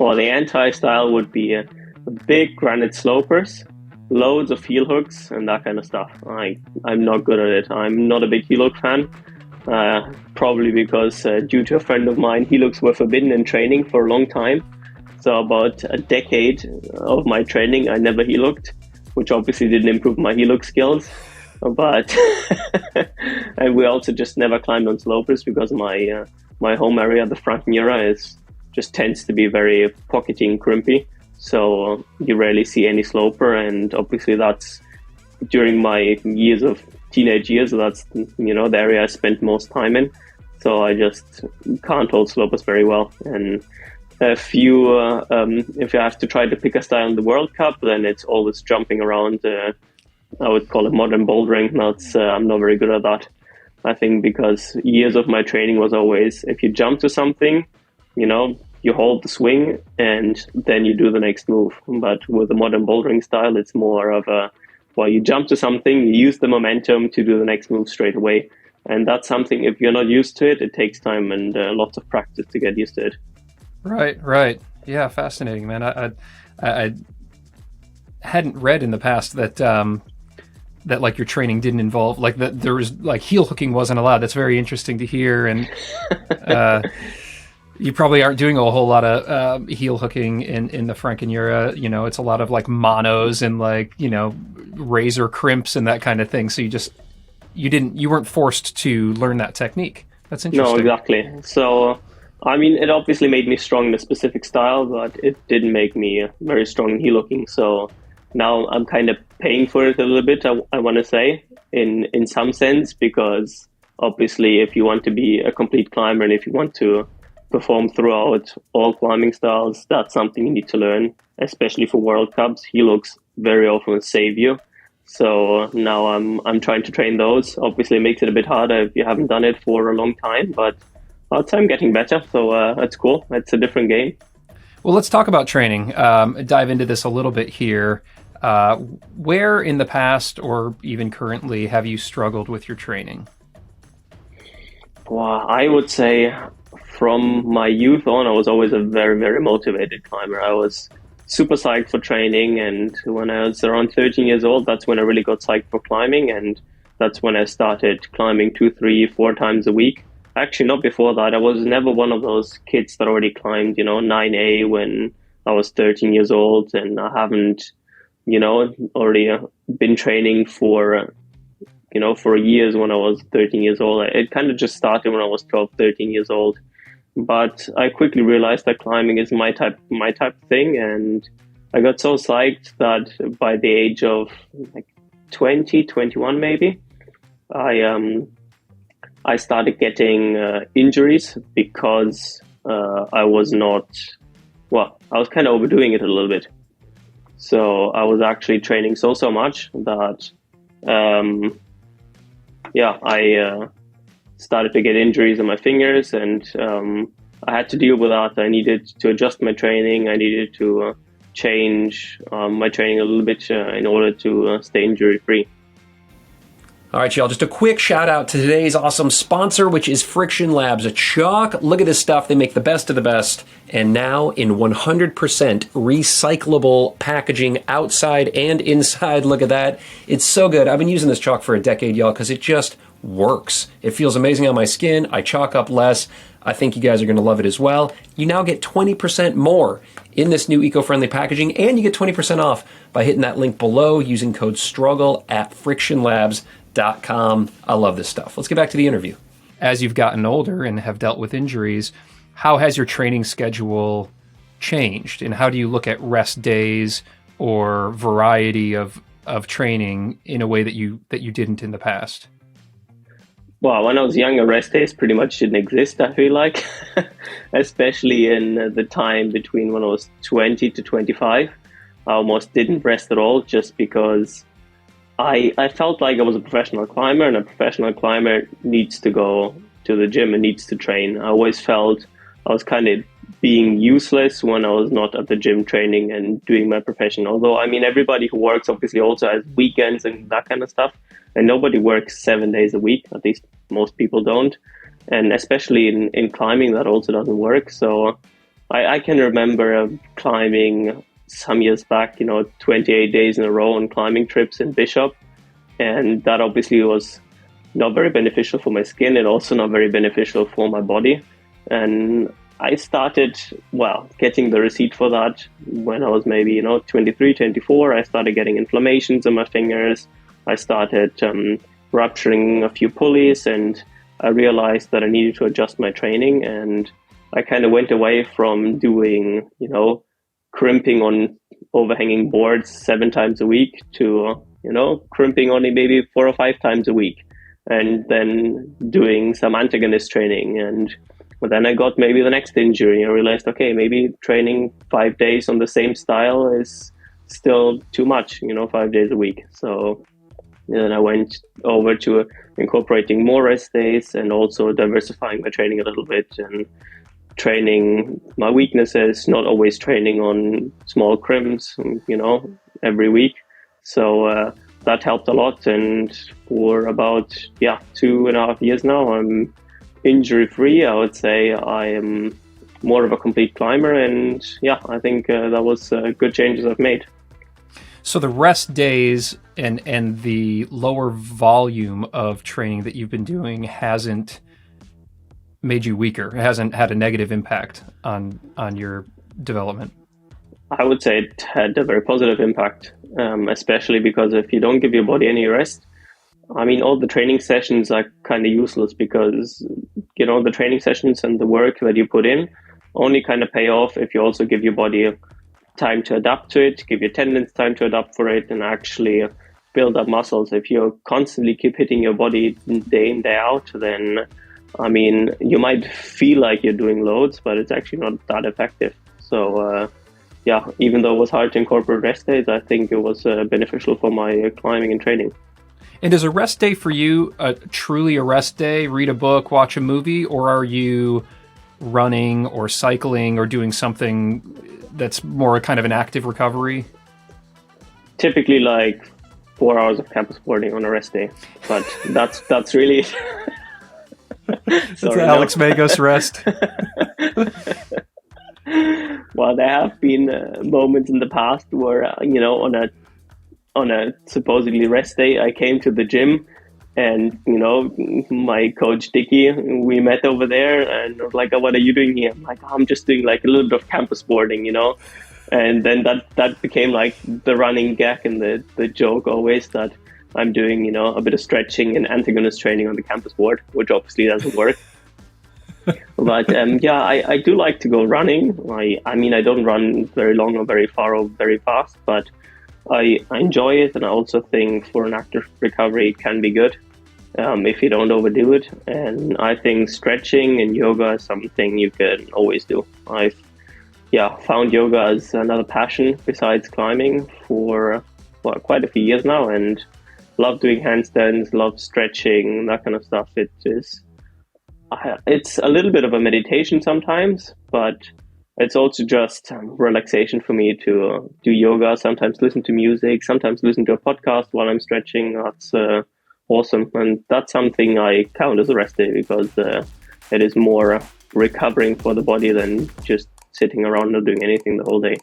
Well, the anti-style would be big granite slopers, loads of heel hooks, and that kind of stuff. I'm not good at it. I'm not a big heel hook fan. Probably because due to a friend of mine, heel hooks were forbidden in training for a long time. So about a decade of my training, I never heel hooked, which obviously didn't improve my heel hook skills. But and we also just never climbed on slopers because my home area, the Frankenjura, is just tends to be very pockety and crimpy. So you rarely see any sloper, and obviously that's during my years of teenage years. That's the area I spent most time in. So I just can't hold slopers very well. And if you have to try to pick a style in the World Cup, then it's always jumping around. I would call it modern bouldering. I'm not very good at that. I think because years of my training was always, if you jump to something, you hold the swing and then you do the next move. But with the modern bouldering style, it's more of you jump to something, you use the momentum to do the next move straight away. And that's something, if you're not used to it, it takes time and lots of practice to get used to it. Right. Yeah, fascinating, man. I hadn't read in the past that that like your training didn't involve like that there was like heel hooking wasn't allowed. That's very interesting to hear. And you probably aren't doing a whole lot of heel hooking in the Frankenjura. It's a lot of like monos and like, razor crimps and that kind of thing. So you weren't forced to learn that technique. That's interesting. No, exactly. So, it obviously made me strong in a specific style, but it didn't make me very strong in heel hooking. So now I'm kind of paying for it a little bit, I want to say, in some sense, because obviously if you want to be a complete climber and if you want to perform throughout all climbing styles, that's something you need to learn, especially for World Cups. Heel hooks very often save you. So now I'm trying to train those. Obviously it makes it a bit harder if you haven't done it for a long time, but I'd say I'm getting better. So that's cool. It's a different game. Well, let's talk about training. Dive into this a little bit here. Where in the past or even currently have you struggled with your training? Well, I would say from my youth on, I was always a very, very motivated climber. I was super psyched for training. And when I was around 13 years old, that's when I really got psyched for climbing. And that's when I started climbing 2, 3, 4 times a week. Actually, not before that. I was never one of those kids that already climbed, 9A when I was 13 years old. And I haven't, already been training for years when I was 13 years old. It kind of just started when I was 12, 13 years old. But I quickly realized that climbing is my type of thing. And I got so psyched that by the age of like 20, 21 maybe, I started getting injuries because I was kind of overdoing it a little bit. So I was actually training so much that, I started to get injuries in my fingers, and I had to deal with that. I needed to adjust my training. I needed to change my training a little bit in order to stay injury free. All right, y'all, just a quick shout out to today's awesome sponsor, which is Friction Labs. A chalk. Look at this stuff. They make the best of the best. And now in 100% recyclable packaging outside and inside. Look at that. It's so good. I've been using this chalk for a decade, y'all, because it just works. It feels amazing on my skin. I chalk up less. I think you guys are going to love it as well. You now get 20% more in this new eco-friendly packaging, and you get 20% off by hitting that link below using code STRUGGLE at frictionlabs.com. I love this stuff. Let's get back to the interview. As you've gotten older and have dealt with injuries, how has your training schedule changed? And how do you look at rest days or variety of training in a way that you didn't in the past? Well, when I was younger, rest days pretty much didn't exist, I feel like, especially in the time between when I was 20 to 25. I almost didn't rest at all just because I felt like I was a professional climber, and a professional climber needs to go to the gym and needs to train. I always felt I was kind of being useless when I was not at the gym training and doing my profession. Although, everybody who works obviously also has weekends and that kind of stuff. And nobody works 7 days a week, at least most people don't. And especially in climbing, that also doesn't work. So I can remember climbing some years back, 28 days in a row on climbing trips in Bishop. And that obviously was not very beneficial for my skin and also not very beneficial for my body. And I started, getting the receipt for that when I was maybe, 23, 24. I started getting inflammations in my fingers. I started rupturing a few pulleys, and I realized that I needed to adjust my training. And I kind of went away from doing, crimping on overhanging boards 7 times a week to, crimping only maybe 4 or 5 times a week, and then doing some antagonist training. And then I got maybe the next injury. I realized, okay, maybe training 5 days on the same style is still too much, 5 days a week. So then I went over to incorporating more rest days and also diversifying my training a little bit and training my weaknesses, not always training on small crimps, every week. So that helped a lot. And for about 2.5 years now, I'm injury free. I would say I am more of a complete climber, and I think that was good changes I've made. So the rest days and the lower volume of training that you've been doing hasn't made you weaker. It hasn't had a negative impact on your development. I would say it had a very positive impact, especially because if you don't give your body any rest, all the training sessions are kind of useless because, the training sessions and the work that you put in only kind of pay off if you also give your body time to adapt to it, give your tendons time to adapt for it, and actually build up muscles. If you constantly keep hitting your body day in, day out, then you might feel like you're doing loads, but it's actually not that effective. So, even though it was hard to incorporate rest days, I think it was beneficial for my climbing and training. And is a rest day for you truly a rest day? Read a book, watch a movie, or are you running or cycling or doing something that's more kind of an active recovery? Typically, like 4 hours of campus boarding on a rest day, but that's really. It's Alex Megos rest. Well, there have been moments in the past where on a supposedly rest day, I came to the gym, and my coach Dicky, we met over there, and I was like, oh, "What are you doing here?" I'm like, "I'm just doing like a little bit of campus boarding, And then that became like the running gag and the joke always that I'm doing, a bit of stretching and antagonist training on the campus board, which obviously doesn't work. But I do like to go running. I don't run very long or very far or very fast, but I enjoy it, and I also think for an active recovery it can be good if you don't overdo it. And I think stretching and yoga is something you can always do. I've found yoga as another passion besides climbing for quite a few years now, and love doing handstands, love stretching, that kind of stuff. It's a little bit of a meditation sometimes, but it's also just relaxation for me to do yoga, sometimes listen to music, sometimes listen to a podcast while I'm stretching. That's awesome. And that's something I count as a rest day because it is more recovering for the body than just sitting around not doing anything the whole day.